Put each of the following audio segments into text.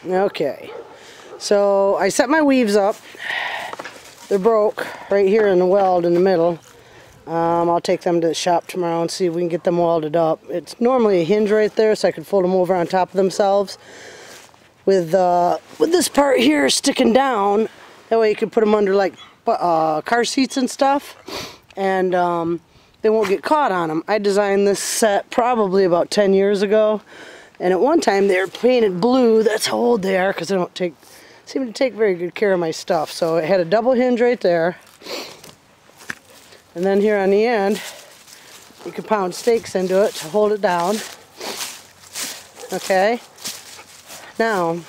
Okay, so I set my weaves up. They're broke right here in the weld in the middle. I'll take them to the shop tomorrow and see if we can get them welded up. It's normally a hinge right there, so I can fold them over on top of themselves. With this part here sticking down, that way you can put them under like car seats and stuff, and they won't get caught on them. I designed this set probably about 10 years ago, and at one time they were painted blue. That's how old they are, because I don't seem to take very good care of my stuff. So it had a double hinge right there, and then here on the end you can pound stakes into it to hold it down. Okay, now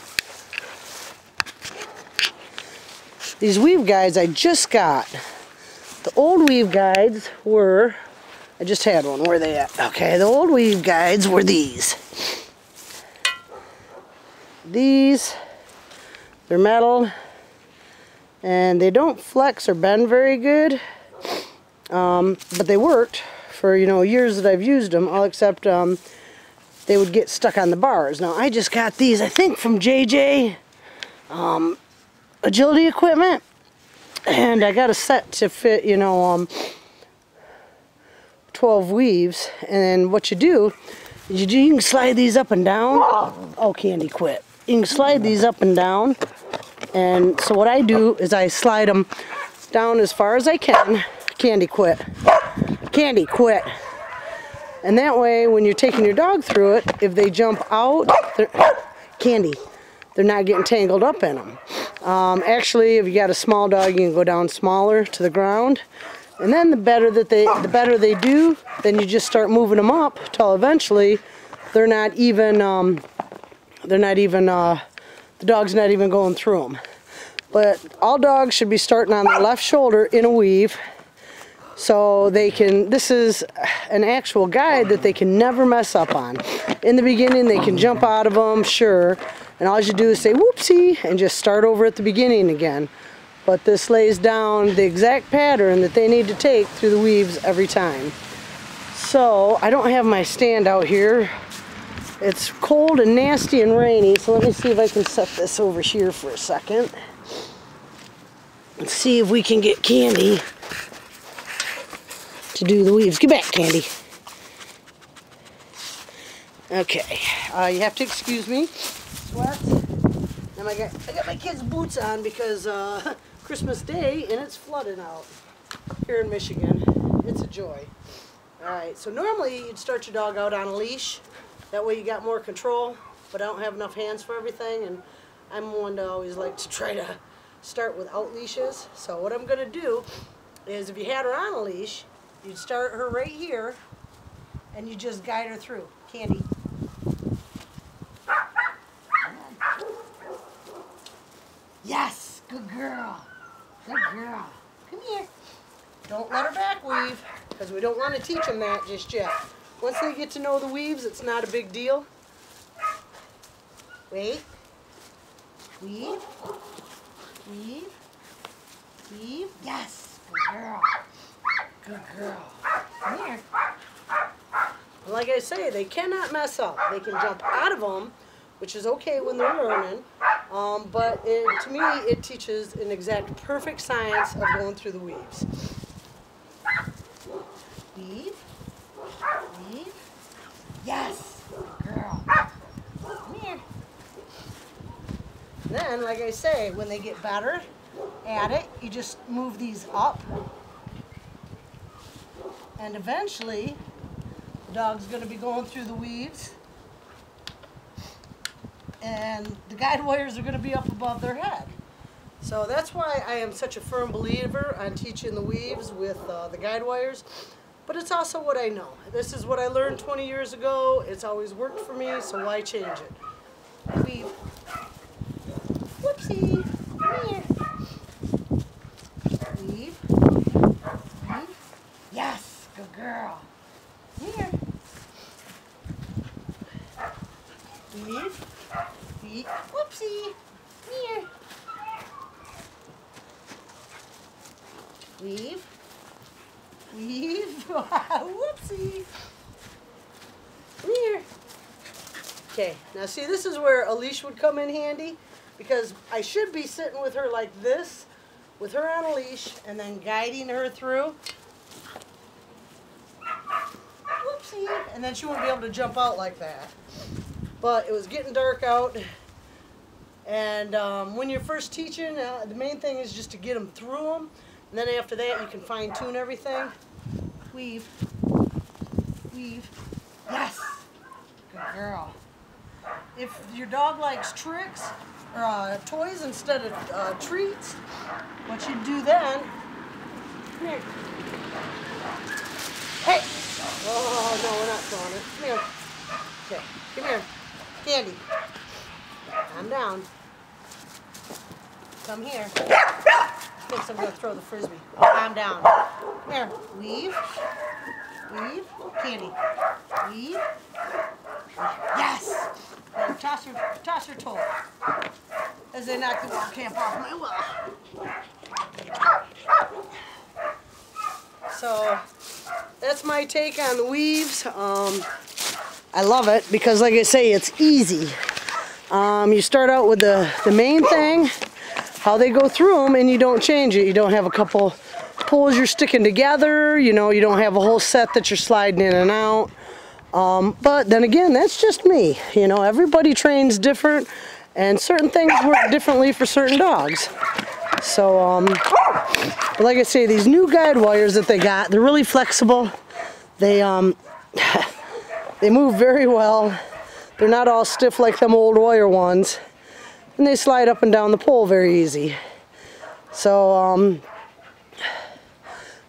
these weave guides I just got. The old weave guides were, I just had one, where are they at? Okay, the old weave guides were these. These, they're metal, and they don't flex or bend very good, but they worked for, you know, years that I've used them, all except they would get stuck on the bars. Now I just got these, I think from JJ Agility Equipment, and I got a set to fit, you know, 12 weaves. And then what you do is you can slide these up and down. Oh, Candy, quit. You can slide these up and down, and so what I do is I slide them down as far as I can. Candy, quit. Candy, quit. And that way, when you're taking your dog through it, if they jump out, Candy, they're not getting tangled up in them. Actually, if you got a small dog, you can go down smaller to the ground, and then the better they do, then you just start moving them up till eventually the dog's not even going through them. But all dogs should be starting on their left shoulder in a weave, so they can. This is an actual guide that they can never mess up on. In the beginning, they can jump out of them, sure. And all you do is say whoopsie and just start over at the beginning again. But this lays down the exact pattern that they need to take through the weaves every time. So I don't have my stand out here. It's cold and nasty and rainy, so let me see if I can set this over here for a second. Let's see if we can get Candy to do the weaves. Get back, Candy. Okay, you have to excuse me. Sweats. And I got my kids' boots on because Christmas Day and it's flooding out here in Michigan. It's a joy. Alright, so normally you'd start your dog out on a leash. That way you got more control, but I don't have enough hands for everything, and I'm one to always like to try to start without leashes. So what I'm going to do is, if you had her on a leash, you'd start her right here and you just guide her through. Candy. Yes, good girl. Good girl. Come here. Don't let her back weave, because we don't want to teach them that just yet. Once they get to know the weaves, it's not a big deal. Wait. Weave. Weave. Weave. Yes, good girl. Good girl. Come here. And like I say, they cannot mess up. They can jump out of them, which is okay when they're learning. But to me, it teaches an exact perfect science of going through the weaves. Weave. Weave. Yes. Good girl. Come here. And then, like I say, when they get better at it, you just move these up. And eventually, the dog's going to be going through the weaves, and the guide wires are going to be up above their head. So that's why I am such a firm believer on teaching the weaves with the guide wires. But it's also what I know. This is what I learned 20 years ago. It's always worked for me, so why change it? Weave. Whoopsie. Come here. Weave. Weave. Yes. Good girl. Here. Weave. Weave. Whoopsie. Here. Weave. Weave. Whoopsie. Come here. Okay, now see, this is where a leash would come in handy, because I should be sitting with her like this, with her on a leash, and then guiding her through. Whoopsie! And then she wouldn't be able to jump out like that. But it was getting dark out, and when you're first teaching, the main thing is just to get them through them, and then after that you can fine-tune everything. Weave. Weave. Yes! Good girl. If your dog likes tricks or toys instead of treats, what you do then, come here. Hey! Oh, no, we're not throwing it. Come here. Okay, come here. Candy. Calm down. Come here. Thinks I'm going to throw the frisbee. Calm down. Come here. Weave. Weave. Candy. Weave. Yes! Now toss her toe. As they knock the wall camp off my wall. So, that's my take on the weaves. I love it because, like I say, it's easy. You start out with the main thing, how they go through them, and you don't change it. You don't have a couple pulls you're sticking together. You know, you don't have a whole set that you're sliding in and out. But then again, that's just me. You know, everybody trains different, and certain things work differently for certain dogs. So, but like I say, these new guide wires that they got, they're really flexible. They they move very well. They're not all stiff like them old wire ones, and they slide up and down the pole very easy. So,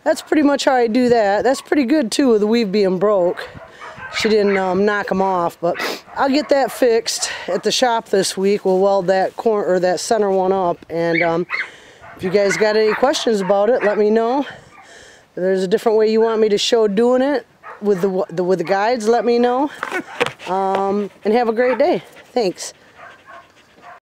that's pretty much how I do that. That's pretty good too, with the weave being broke. She didn't knock them off, but I'll get that fixed at the shop this week. We'll weld that corner or that center one up, and if you guys got any questions about it, let me know. If there's a different way you want me to show doing it with the guides, let me know. And have a great day. Thanks.